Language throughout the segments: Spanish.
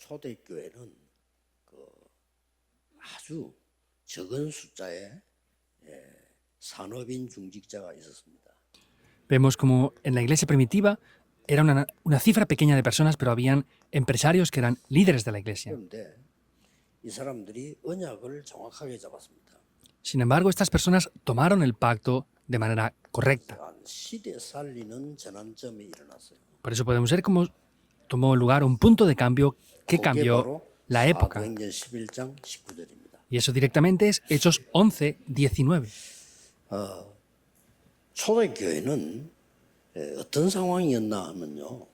초대교회는 아주 적은 숫자의 산업인 중직자가 있었습니다. Vemos como en la iglesia primitiva era una cifra pequeña de personas, pero habían empresarios que eran líderes de la iglesia. 그런데 이 사람들이 언약을 정확하게 잡았습니다. Sin embargo, estas personas tomaron el pacto de manera correcta. 시대 살리는 전환점이 일어났어요. Por eso podemos ver cómo tomó lugar un punto de cambio que cambió la época. 사도행전 11장 19절입니다. Y eso directamente es Hechos 11, 19. 초대교회는 어떤 상황이었나 하면요.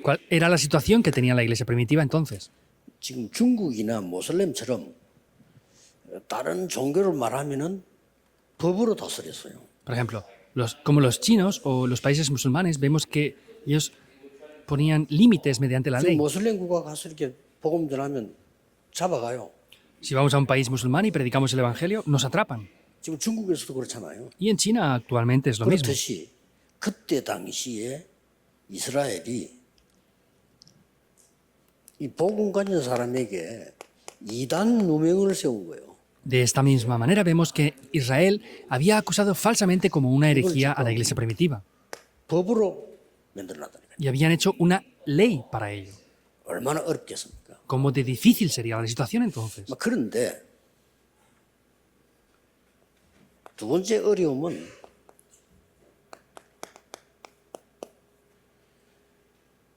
¿Cuál era la situación que tenía la iglesia primitiva entonces? 지금 중국이나 모슬렘처럼 다른 종교를 말하면은 법으로 다스렸어요. Por ejemplo, como los chinos o los países musulmanes, vemos que ellos ponían límites mediante la 지금 ley. 모슬렘 국가 가서 이렇게 복음 전하면 잡아가요. Si vamos a un país musulmán y predicamos el evangelio, nos atrapan. 지금 중국에서도 그렇잖아요. Y en China actualmente es lo mismo. 그렇듯이 그때 당시에 이스라엘이 이 복음 가진 사람에게 이단 누명을 세운 거예요. De esta misma manera vemos que Israel había acusado falsamente como una herejía a la iglesia primitiva 법으로 만들어놨다니까요. y habían hecho una ley para ello. 얼마나 어렵겠습니까? ¿Cómo de difícil sería la situación entonces? 그런데 두 번째 어려움은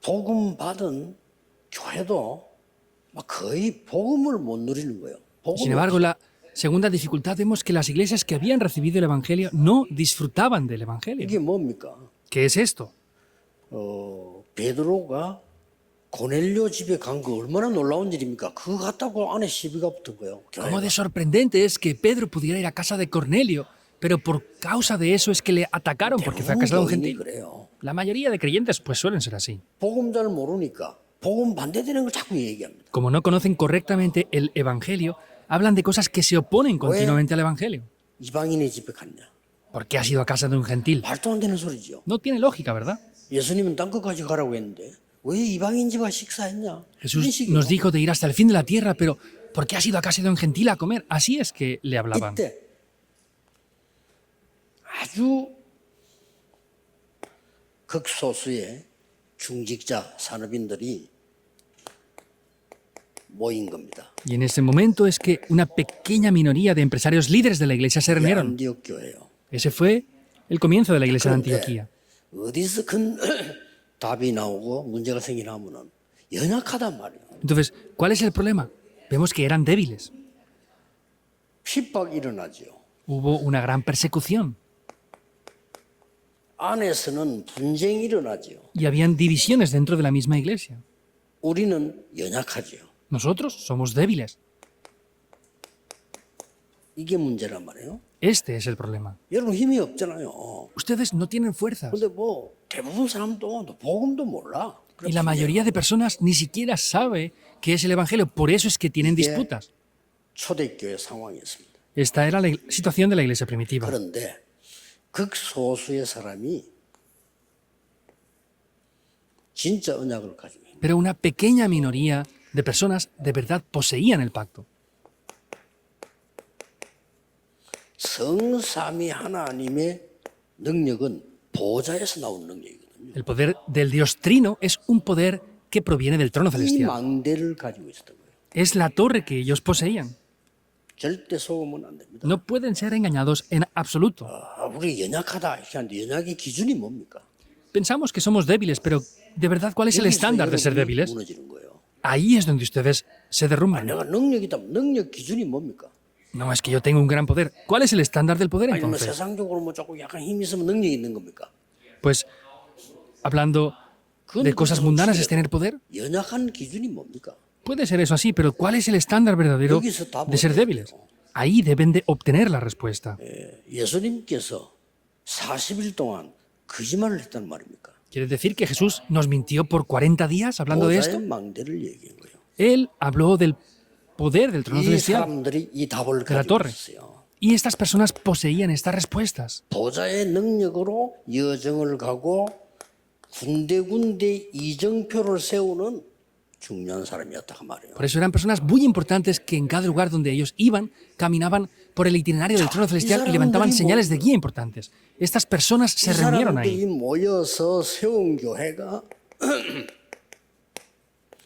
복음 받은 교회도 거의 복음을 못 누리는 거예요. Sin embargo, la segunda dificultad vemos que las iglesias que habían recibido el evangelio no disfrutaban del evangelio. 이게 뭡니까? ¿Qué es esto? 베드로가 고넬료 집에 간 거 얼마나 놀라운 일입니까? 그거 갔다고 안에 시비가 붙은 거예요. ¿Cómo de sorprendente es que Pedro pudiera ir a casa de Cornelio, pero por causa de eso es que le atacaron porque fue a casa de un gentil? 그래요. La mayoría de creyentes pues suelen ser así. 복음 잘 모르니까 복음 반대되는 걸 자꾸 얘기합니다. Como no conocen correctamente el evangelio, hablan de cosas que se oponen continuamente al evangelio. 이방인의 집에 갔냐? ¿Por qué has ido a casa de un gentil? 말도 안 되는 소리죠. No tiene lógica, ¿verdad? 예수님은 땅 끝까지 가라고 했는데 왜 이방인 집에 식사했냐? Jesús 이런 식이에요. nos dijo de ir hasta el fin de la tierra, pero ¿por qué has ido a casa de un gentil a comer? Así es que le hablaban. 이때 아주 극소수의 중직자 산업인들이 모인 겁니다. Y en ese momento es que una pequeña minoría de empresarios líderes de la iglesia se reunieron. 안디옥 교회요. Ese fue el comienzo de la iglesia de Antioquía. 어디서 큰 답이 나오고 문제가 생기나 하면은 연약하단 말이에요. Entonces, ¿cuál es el problema? Vemos que eran débiles. 핍박이 일어나죠. Hubo una gran persecución 안에서는 분쟁이 일어나죠. y habían divisiones dentro de la misma iglesia. 우리는 연약하죠. Nosotros somos débiles. 이게 문제란 말이에요. Este es el problema. 여러분 힘이 없잖아요. Ustedes no tienen fuerzas. 근데 뭐 대부분 사람도 복음도 몰라. Y la mayoría de personas ni siquiera sabe qué es el Evangelio. Por eso es que tienen disputas. 초대교회 상황이었습니다. Esta era la situación de la iglesia primitiva. 그런데 극소수의 사람이 진짜 언약을 가지고 있는 Pero una pequeña minoría de personas de verdad poseían el pacto. 성삼위 하나님의 능력은 보좌에서 나온 능력이거든요. El poder del Dios Trino es un poder que proviene del trono 이 celestial. 망대를 가지고 있었던 거예요. Es la torre que ellos poseían. 절대 속으면 안 됩니다. No pueden ser engañados en absoluto. 우리 연약하다 이렇게 하는데 연약의 기준이 뭡니까? Pensamos que somos débiles, pero ¿de verdad cuál es el 여기서 estándar de ser 여러분이 débiles? 무너지는 거예요. Ahí es donde ustedes se derrumban. 내가 능력이다. 능력 기준이 뭡니까? No es que yo tenga un gran poder. ¿Cuál es el estándar del poder 아니면 entonces? 세상적으로 뭐 조금 약간 힘이 있으면 능력이 있는 겁니까? Pues hablando de cosas mundanas es tener poder. 연약한 기준이 뭡니까? Puede ser eso así, pero ¿cuál es el estándar verdadero de ser débiles? Ahí deben de obtener la respuesta. 예수님께서 40일 동안 거짓말을 했단 말입니까? ¿Quiere decir que Jesús nos mintió por 40 días hablando de esto? 보좌의 망대를 얘기한 거예요. Él habló del poder del trono 이 celestial, 사람들이 이 답을 de la 가지고 torre. 있어요. Y estas personas poseían estas respuestas. 보좌의 능력으로 여정을 가고 군데군데 이정표를 세우는 중요한 사람이었다 그 말이에요. Por eso eran personas muy importantes que en cada lugar donde ellos iban, caminaban por el itinerario del trono celestial y levantaban señales de guía importantes. Estas personas se 이 reunieron 사람들이 ahí. 모여서 세운 교회가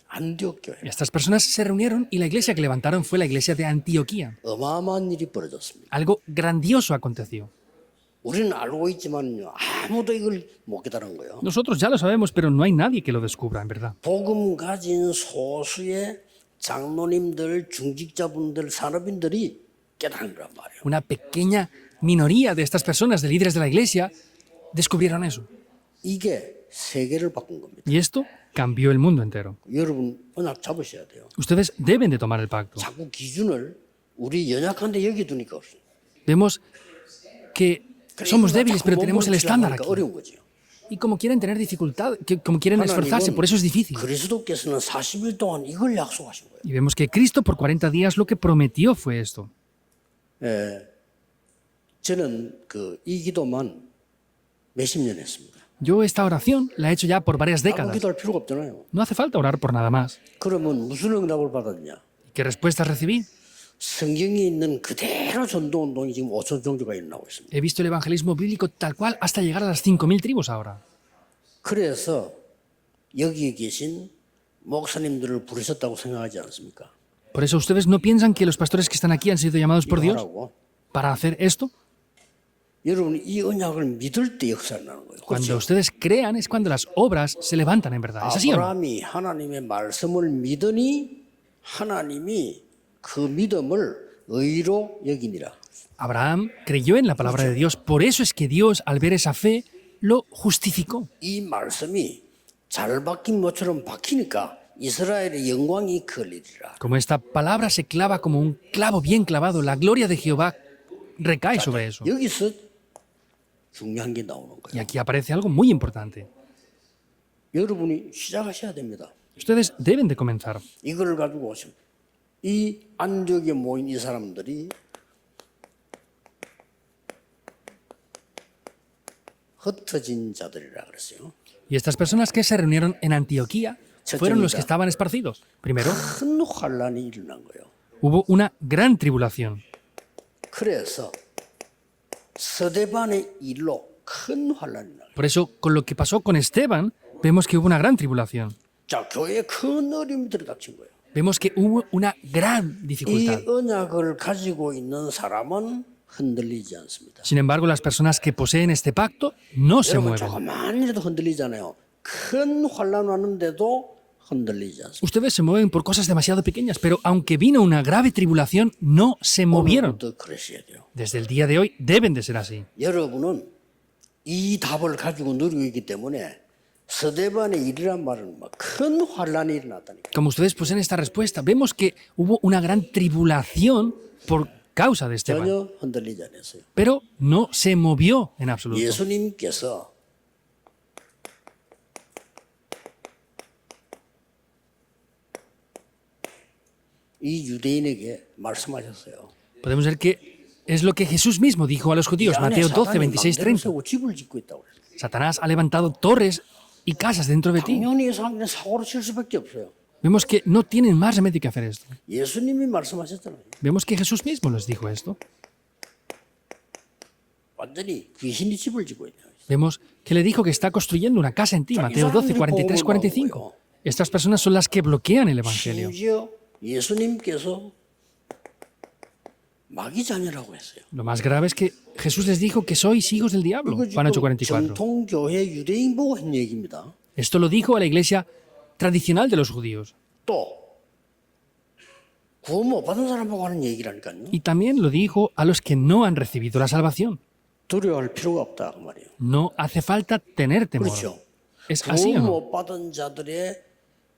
안디옥 교회. Estas personas se reunieron y la iglesia que levantaron fue la iglesia de Antioquía. 어마어마한 일이 벌어졌습니다. Algo grandioso aconteció. 우리는 알고 있지만요, 아무도 이걸 못 깨달은 거예요. Nosotros ya lo sabemos, pero no hay nadie que lo descubra, en verdad. 복음 가진 소수의 장로님들, 중직자분들, 산업인들이 깨달은 거란 말이에요. Una pequeña minoría de estas personas, de líderes de la iglesia, descubrieron eso. 이게 세계를 바꾼 겁니다. Y esto cambió el mundo entero. 여러분 언약 잡으셔야 돼요. Ustedes deben de tomar el pacto. 자꾸 기준을 우리 연약한데 여기 두니까 없어요. Vemos que somos débiles, pero tenemos el estándar aquí. 어려운 거죠. Y como quieren tener dificultad, como quieren esforzarse, por eso es difícil. 그리스도께서는 40일 동안 이걸 약속하신 거예요. Y vemos que Cristo por 40 días lo que prometió fue esto. 저는 이 기도만 몇십 년 했습니다. Yo esta oración la he hecho ya por varias 아무 décadas. 기도할 필요가 없잖아요. No hace falta orar por nada más. 그러면 무슨 응답을 받았냐? ¿Y qué respuestas recibí? 성경에 있는 그대로 전도 운동이 지금 5천 종교가 일어나고 있습니다. He visto el evangelismo bíblico tal cual hasta llegar a las 5.000 tribus ahora. 그래서 여기에 계신 목사님들을 부르셨다고 생각하지 않습니까? Por eso ustedes no piensan que los pastores que están aquí han sido llamados por Dios 하라고. para hacer esto. 여러분 이 언약을 믿을 때 역사를 나는 거예요. Cuando ustedes crean es cuando las obras se levantan en verdad. ¿Es así o no? 아브라함이 하나님의 말씀을 믿으니 하나님이 그 믿음을 의로 여기니라. Abraham creyó en la palabra de Dios. Por eso es que Dios, al ver esa fe, lo justificó. 이 말씀이 잘 박힌 모처럼 박히니까 이스라엘의 영광이 걸리리라. Como esta palabra se clava como un clavo bien clavado, la gloria de Jehová recae sobre eso. 여기서 중요한 게 나오는 Y 거예요. aquí aparece algo muy importante. 여러분이 시작하셔야 됩니다. Ustedes deben de comenzar. 이걸 가지고 오시면 이 안디옥에 모인 이 사람들이 흩어진 자들이라 그랬어요. Y estas personas que se reunieron en Antioquía fueron los que estaban esparcidos. Primero, 큰 환란이 일어난 거예요. hubo una gran tribulación. 그래서 스데반의 일로 큰 환란이 나. Por eso, con lo que pasó con Esteban, vemos que hubo una gran tribulación. 자, 교회에 큰 어려움이 들어닥친 거예요. Vemos que hubo una gran 이 dificultad. 언약을 가지고 있는 사람은 흔들리지 않습니다. Sin embargo, las personas que poseen este pacto no se 여러분 mueven. 조금만이라도 흔들리잖아요. 큰 환란 왔는데도 흔들리지 않습니다. Ustedes se mueven por cosas demasiado pequeñas, pero aunque vino una grave tribulación, no se movieron. 오늘부터 그러셔야 돼요. Desde el día de hoy deben de ser así. 여러분은 이 답을 가지고 누리고 있기 때문에 스데반의 일이란 말은 막 큰 환란이 일어났다니까. Como ustedes poseen esta respuesta, vemos que hubo una gran tribulación por causa de Esteban, 전혀 흔들리지 않았어요. pero no se movió en absoluto. 예수님께서 이 유대인에게 말씀하셨어요. Podemos ver que es lo que Jesús mismo dijo a los judíos, 이 안에 Mateo 12, 사단이 26, 맘대로 30. 세우고 집을 짓고 있다고 그랬어요. Satanás ha levantado torres y casas dentro de ti. 당연히 사람들은 사고로 칠 수밖에 없어요. Vemos que no tienen más remedio que hacer esto. 예수님이 말씀하셨잖아요. Vemos que Jesús mismo les dijo esto. 완전히 귀신이 집을 짓고 있네요. Vemos que le dijo que está construyendo una casa en ti, Mateo 12, 43, 45. Estas personas son las que bloquean el Evangelio. 심지어 예수님께서 마귀 자녀라고 했어요. Lo más grave es que Jesús les dijo que sois hijos del diablo, 이거 Juan 8, 지금 44. 정통교회 유대인 보고 한 얘기입니다. Esto lo dijo a la iglesia tradicional de los judíos. 또 구원 못 받은 사람 보고 하는 얘기라니까요. Y también lo dijo a los que no han recibido la salvación. 두려워할 필요가 없다 그 말이에요. No hace falta tener temor. 그렇죠. ¿Es así o 구원 no? 못 받은 자들의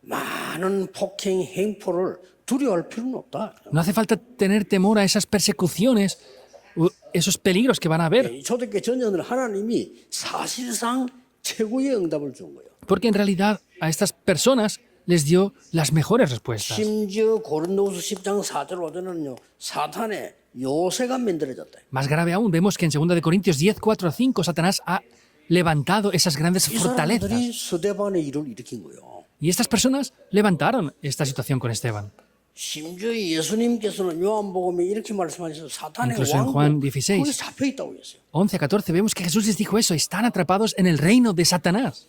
많은 폭행 행포를 두려워할 필요는 없다. No hace falta tener temor a esas persecuciones, esos peligros que van a haber. 이 초대교회 전쟁을 하나님이 사실상 최고의 응답을 준 거예요. Porque en realidad a estas personas les dio las mejores respuestas. 심지어 고린도후서 10장 4절 5절은요. 사탄의 요새가 만들어졌다. Más grave aún, vemos que en 2 de Corintios 10, 4 a 5, Satanás ha levantado esas grandes 이 fortalezas. 사람들이 스데반의 일을 일으킨 거예요. Y estas personas levantaron esta situación con Esteban. 심지어 예수님께서는 요한복음에 이렇게 말씀하셔서 사탄의 Incluso en Juan 왕국 16. 거기 잡혀 있다고 했어요. 11 a 14 vemos que Jesús les dijo eso, están atrapados en el reino de Satanás.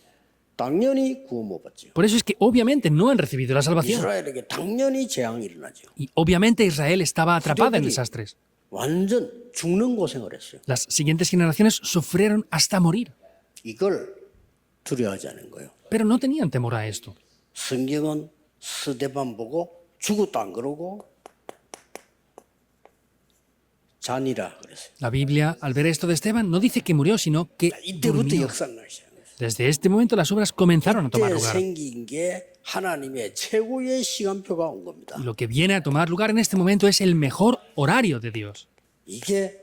당연히 구원 못 받죠. Por eso es que obviamente no han recibido la salvación. 이스라엘에게 당연히 재앙이 일어나죠. Y obviamente Israel estaba atrapada en desastres. 완전 죽는 고생을 했어요. Las siguientes generaciones sufrieron hasta morir, 이걸 두려워하지 않은 거예요. pero no tenían temor a esto. 성경은 스데반 보고 죽었다 안 그러고 잔이라 그랬어요. La Biblia, al ver esto de Esteban, no dice que murió, sino que 이때부터 durmió. 역사가 나기 시작했어요. Desde este momento las obras comenzaron a tomar 이때 lugar. 생긴 게 하나님의 최고의 시간표가 온 겁니다. Y lo que viene a tomar lugar en este momento es el mejor horario de Dios. 이게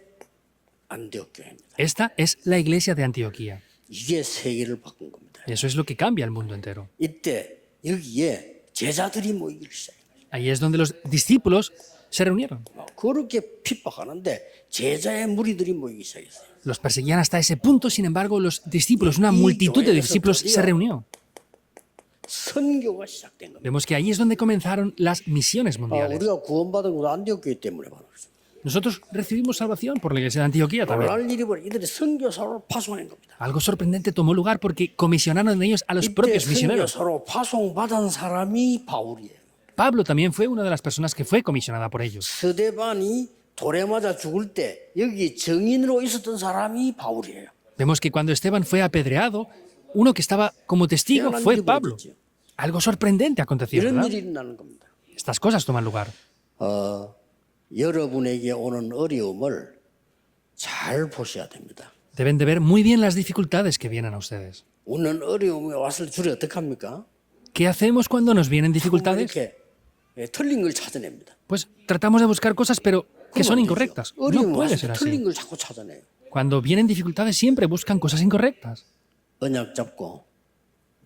안디옥 교회입니다. Esta es la iglesia de Antioquía. 이게 세계를 바꾼 겁니다. Y eso es lo que cambia el mundo entero. 이때 여기에 제자들이 모이기 시작해요. Ahí es donde los discípulos se reunieron. 그렇게 핍박하는데 제자의 무리들이 모이기 시작했어요. Los perseguían hasta ese punto, sin embargo, los discípulos, una multitud de discípulos se reunió. 선교가 시작된 겁니다. Vemos que ahí es donde comenzaron las misiones mundiales. 우리가 구원받은 것도 안디옥 교회 때문에 받은 거죠. Nosotros recibimos salvación por la iglesia de Antioquía también. 놀랄 일이 벌어 이들이 선교사로 파송한 겁니다. Algo sorprendente tomó lugar porque comisionaron ellos a los 이때 propios misioneros. 선교사로 파송받은 사람이 바울이에요. Pablo también fue una de las personas que fue comisionada por ellos. 스데반이 돌에 맞아 죽을 때 여기 증인으로 있었던 사람이 바울이에요. Vemos que cuando Esteban fue apedreado, uno que estaba como testigo fue Pablo. Algo sorprendente aconteció, 이런 ¿verdad? 일이 일어나는 겁니다. Estas cosas toman lugar. 여러분에게 오는 어려움을 잘 보셔야 됩니다. Deben de ver muy bien las dificultades que vienen a ustedes. 오는 어려움이 왔을 줄에 어떻게 합니까? ¿Qué hacemos cuando nos vienen dificultades? 이렇게 틀린 걸 찾아냅니다. Pues tratamos de buscar cosas, pero que son 그러면 안 되죠. incorrectas. No 어려움이 puede 왔을 ser 때 así. 틀린 걸 자꾸 찾아내요. Cuando vienen dificultades siempre buscan cosas incorrectas. 언약 잡고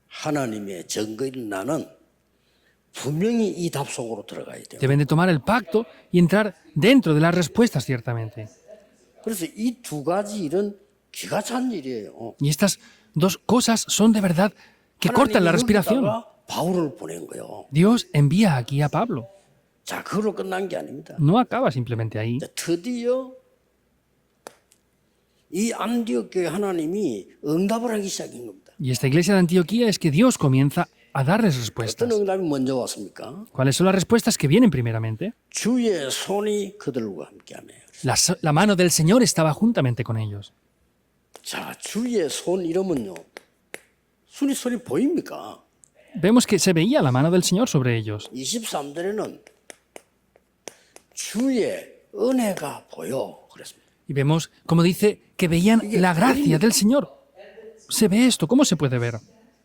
하나님의 증거를 나는 분명히 이 답 속으로 들어가야 돼요. Deben de tomar el pacto y entrar dentro de las respuestas, ciertamente. 그래서 이 두 가지 일은 기가 찬 일이에요. Y estas dos cosas son de verdad que cortan la respiración. 여기다가 바울을 보낸 거예요. Dios envía aquí a Pablo. 자, 그걸로 끝난 게 아닙니다. No acaba simplemente ahí. 자, 드디어 이 안디옥 교회 하나님이 응답을 하기 시작한 겁니다. Y esta iglesia de Antioquía es que Dios comienza a darles respuestas. 어떤 응답이 먼저 왔습니까? ¿Cuáles son las respuestas que vienen primeramente? 주의 손이 그들과 함께하며. La mano del Señor estaba juntamente con ellos. 자, 주의 손 이러면요. 손이 보입니까? Vemos que se veía la mano del Señor sobre ellos. 23절에는 주의 은혜가 보여 그랬습니다. Y vemos, como dice, que veían la gracia del Señor. Se ve esto, ¿cómo se puede ver?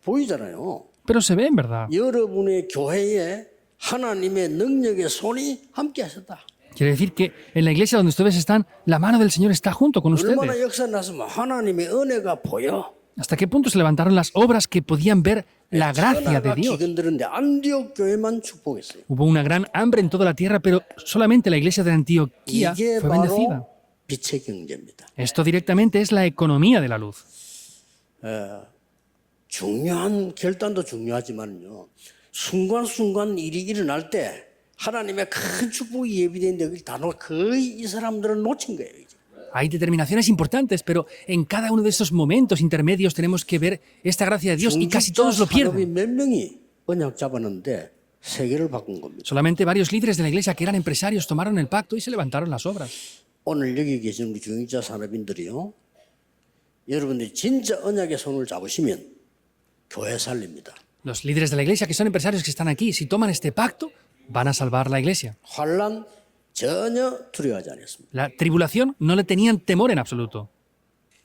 보이잖아요. Pero se ve en verdad. 여러분의 교회에 하나님의 능력의 손이 함께 하셨다. Quiere decir que en la iglesia donde ustedes están, la mano del Señor está junto con 얼마나 ustedes. 역사 났으면 하나님의 은혜가 보여. ¿Hasta qué punto se levantaron las obras que podían ver la gracia de 천하가 Dios? 기근들었는데 안디옥 교회만 축복했어요. Hubo una gran hambre en toda la tierra, pero solamente la iglesia de Antioquía 이게 fue bendecida. 바로 빛의 경제입니다. Esto directamente es la economía de la luz. 중요한 결단도 중요하지만요. 순간순간 일이 일어날 때 하나님의 큰 축복이 예비되는데 그걸 다 거의 이 사람들은 놓친 거예요. 이제. Hay determinaciones importantes, pero en cada uno de esos momentos intermedios tenemos que ver esta gracia de Dios y casi todos lo 산업이 pierden. 몇 명이 언약 잡았는데 세계를 바꾼 겁니다. Solamente varios líderes de la iglesia que eran empresarios tomaron el pacto y se levantaron las obras. 오늘 여기 계신 우리 중직자 산업인들이요. 여러분들이 진짜 언약의 손을 잡으시면 교회 살립니다. Los líderes de la iglesia que son empresarios que están aquí, si toman este pacto, van a salvar la iglesia. 환난 전혀 두려워하지 않았습니다. La tribulación no le tenían temor en absoluto,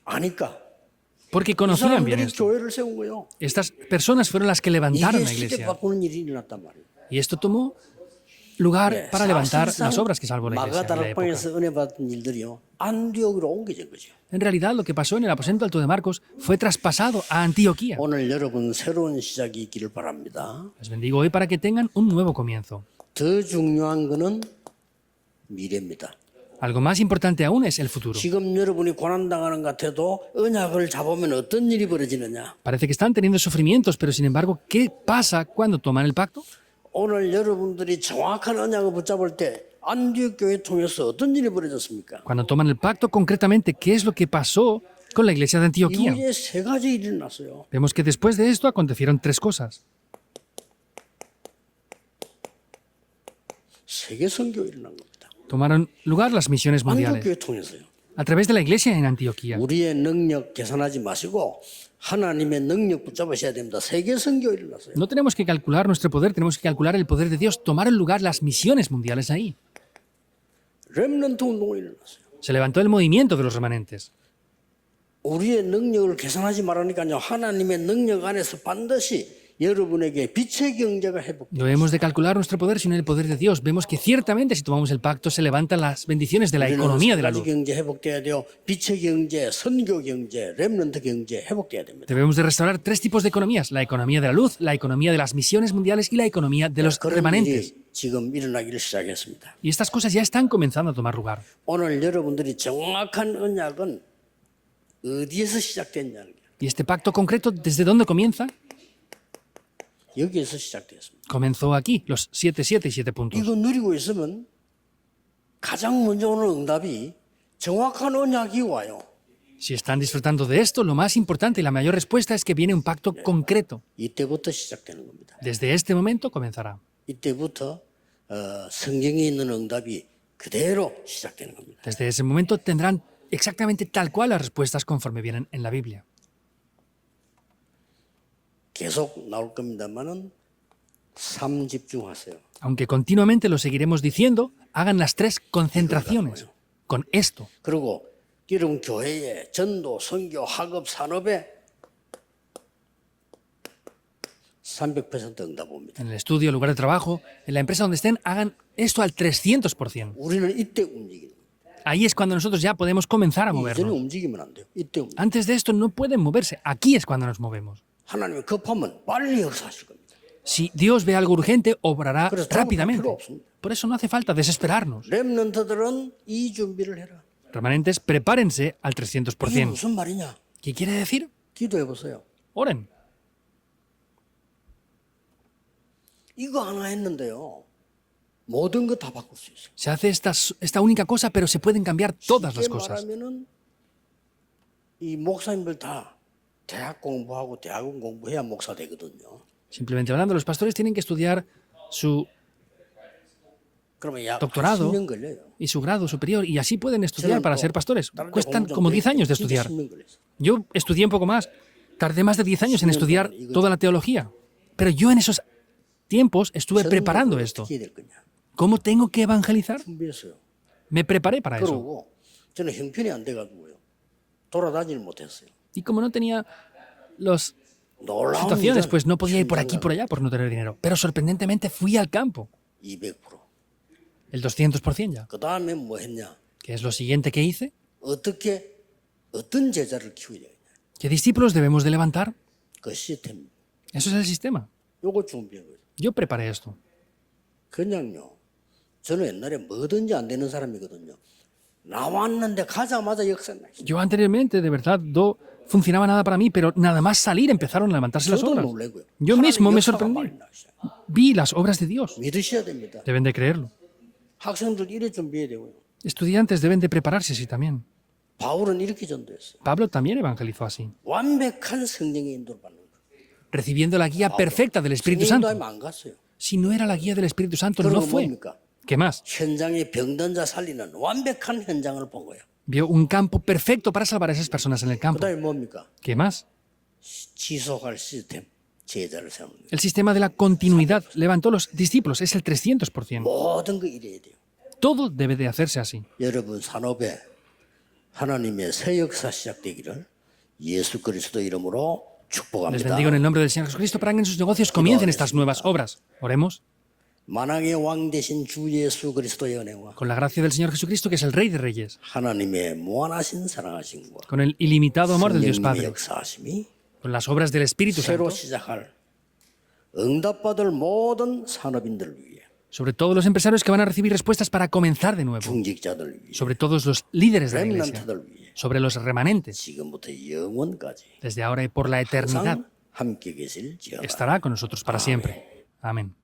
아니까 porque 이 conocían bien 사람들이 esto. 교회를 세운 거예요. Estas personas fueron las que levantaron 이게 la 시대 iglesia. 바꾸는 일이 일어났단 말이에요. Y esto tomó lugar para levantar 사실상 las obras que salvó la iglesia en la época. 마가다락방에서 은혜 받은 일들이요. 안디옥으로 옮겨진 거죠. En realidad, lo que pasó en el aposento alto de Marcos fue traspasado a Antioquía. 오늘 여러분 새로운 시작이 있기를 바랍니다. Les bendigo hoy para que tengan un nuevo comienzo. 더 중요한 거는 미래입니다. Algo más importante aún es el futuro. 지금 여러분이 고난당하는 것 같아도 언약을 잡으면 어떤 일이 벌어지느냐? Parece que están teniendo sufrimientos, pero sin embargo, ¿qué pasa cuando toman el pacto? 오늘 여러분들이 정확한 언약을 붙잡을 때 안디옥 교회 통해서 어떤 일이 벌어졌습니까? Cuando toman el pacto, concretamente, ¿qué es lo que pasó con la iglesia de Antioquía? 이후에 세 가지 일이 일어났어요. Vemos que después de esto acontecieron tres cosas. 세계 선교가 일어난 겁니다. Tomaron lugar las misiones 안디옥 mundiales 교회 통해서요. a través de la iglesia en Antioquía. 우리의 능력 계산하지 마시고 하나님의 능력 붙잡으셔야 됩니다. 세계 선교가 일어났어요. No tenemos que calcular nuestro poder, tenemos que calcular el poder de Dios. Tomaron lugar las misiones mundiales ahí. 렘넌트 운동이 일어났어요. Se levantó el movimiento de los remanentes. 우리의 능력을 계산하지 말라니까요. 하나님의 능력 안에서 반드시 여러분에게 빛의 경제가 회복돼요. No hemos de calcular nuestro poder, sino el poder de Dios. Vemos que ciertamente si tomamos el pacto se levantan las bendiciones de la economía de la luz. 경제 회복돼야 돼요. 빛의 경제, 선교 경제, 렘넌트 경제 회복돼야 됩니다. Debemos de restaurar tres tipos de economías: la economía de la luz, la economía de las misiones mundiales y la economía de los 그런 remanentes. 일이 지금 일어나기를 시작했습니다. Y estas cosas ya están comenzando a tomar lugar. 오늘 여러분들이 정확한 언약은 어디에서 시작됐냐는 게 ¿Y este pacto concreto desde dónde comienza? 여기에서 시작됐습니다. Comenzó aquí, los 7 y 7 puntos. 이거 누리고 있으면 가장 먼저 오는 응답이 정확한 언약이 와요. Si están disfrutando de esto, lo más importante y la mayor respuesta es que viene un pacto concreto. 이때부터 시작되는 겁니다. Desde este momento comenzará. 이때부터 성경에 있는 응답이 그대로 시작되는 겁니다. Desde ese momento tendrán exactamente tal cual las respuestas conforme vienen en la Biblia. 계속 나올 겁니다만은 3 집중하세요. Aunque continuamente lo seguiremos diciendo, hagan las tres concentraciones con esto. 그리고 여러분 교회에 전도, 선교, 학업, 산업에 300% 응답 옵니다. En el estudio, el lugar de trabajo, en la empresa donde estén, hagan esto al 300%. 우리는 이때 움직이는 거예요. Ahí es cuando nosotros ya podemos comenzar a 이제는 movernos. 움직이면 안 돼요. 이때 움직이는 Antes de esto no pueden moverse. Aquí es cuando nos movemos. 하나님이 급하면 빨리 역사하실 겁니다. Si Dios ve algo urgente, obrará 그래서 rápidamente. 필요 없습니다. Por eso no hace falta desesperarnos. 렘넌트들은 이 준비를 해라. Remanentes, prepárense al 이게 300%. 무슨 말이냐? ¿Qué quiere decir? 기도해 보세요. Oren. 이거 하나 했는데요. 모든 거 다 바꿀 수 있어요. Se hace esta única cosa, pero se pueden cambiar todas las 쉽게 cosas. 말하면은 이 목사님들 다 대학 공부하고 대학원 공부해야 목사 되거든요. Simplemente hablando, los pastores tienen que estudiar su 그러면 약 doctorado 10년 걸려요. y su grado superior y así pueden estudiar 저는 para 또 ser pastores. 다른 데 Cuestan 공부 좀 como 10 años de 진짜 estudiar. 10년 걸렸어요. Yo estudié un poco más. Tardé más de 10 años en estudiar toda la teología. Pero yo en esos tiempos estuve preparando esto. 어떻게 해야 될 거냐? ¿Cómo tengo que evangelizar? 준비했어요. Me preparé para eso. 그러고 저는 형편이 안 돼가지고요. 돌아다니질 못했어요. Y como no tenía las 놀라운 situaciones, 일은 pues no podía ir por aquí y 현장을 por allá por no tener dinero. Pero sorprendentemente fui al campo. 200%. El 200% ya. 그 다음에 뭐 했냐? ¿Qué es lo siguiente que hice? 어떤 제자를 키워야 되냐? ¿Qué discípulos debemos de levantar? 그 시스템. Eso es el sistema. 요거 준비한 거예요. Yo preparé esto. 그냥요. 저는 옛날에 뭐든지 안 되는 사람이거든요. 나왔는데 가자마자 역사 나시. Yo anteriormente, de verdad, no funcionaba nada para mí, pero nada más salir empezaron a levantarse las 저도 obras. 놀래고요. Yo mismo me 역사가 sorprendí. 많이 나시죠. Vi las obras de Dios. 믿으셔야 됩니다. Deben de creerlo. 학생들 이래 준비해야 되고요. Estudiantes deben de prepararse así también. 바울은 이렇게 전도했어요. Pablo también evangelizó así, 완벽한 성령의 인도를 받는 거예요. recibiendo la guía perfecta del Espíritu 성령 Santo. 인도하면 안 갔어요. Si no era la guía del Espíritu Santo, no 그러면 fue. 뭡니까? ¿Qué más? 현장에 병든 자 살리는 완벽한 현장을 본 거예요. Vio un campo perfecto para salvar a esas personas en el campo. 그다음에 뭡니까? ¿Qué más? 지속할 시스템, 제자를 세우는 거예요. El sistema de la continuidad levantó los discípulos, es el 300%. 모든 거 이래야 돼요. Todo debe de hacerse así. 여러분 산업에 하나님의 새 역사 시작되기를 예수 그리스도 이름으로 Les 축복합니다. bendigo en el nombre del Señor Jesucristo para que en sus negocios comiencen estas nuevas obras. Oremos. 만왕의 왕 되신 주 예수 그리스도의 은혜와 Con la gracia del Señor Jesucristo, que es el Rey de Reyes, 하나님의 무한하신 사랑하심과 con el ilimitado amor del Dios 성령님의 Padre, 역사하심이 con las obras del Espíritu 새로 Santo, 시작할 응답받을 모든 산업인들을 위해 sobre todos los empresarios que van a recibir respuestas para comenzar de nuevo, 중직자들 위해 sobre todos los líderes de la iglesia, 렘넌트들 위해 sobre los remanentes, 지금부터 영원까지 desde ahora y por la eternidad, 항상 함께 계실지어다. estará con nosotros para siempre. Amén.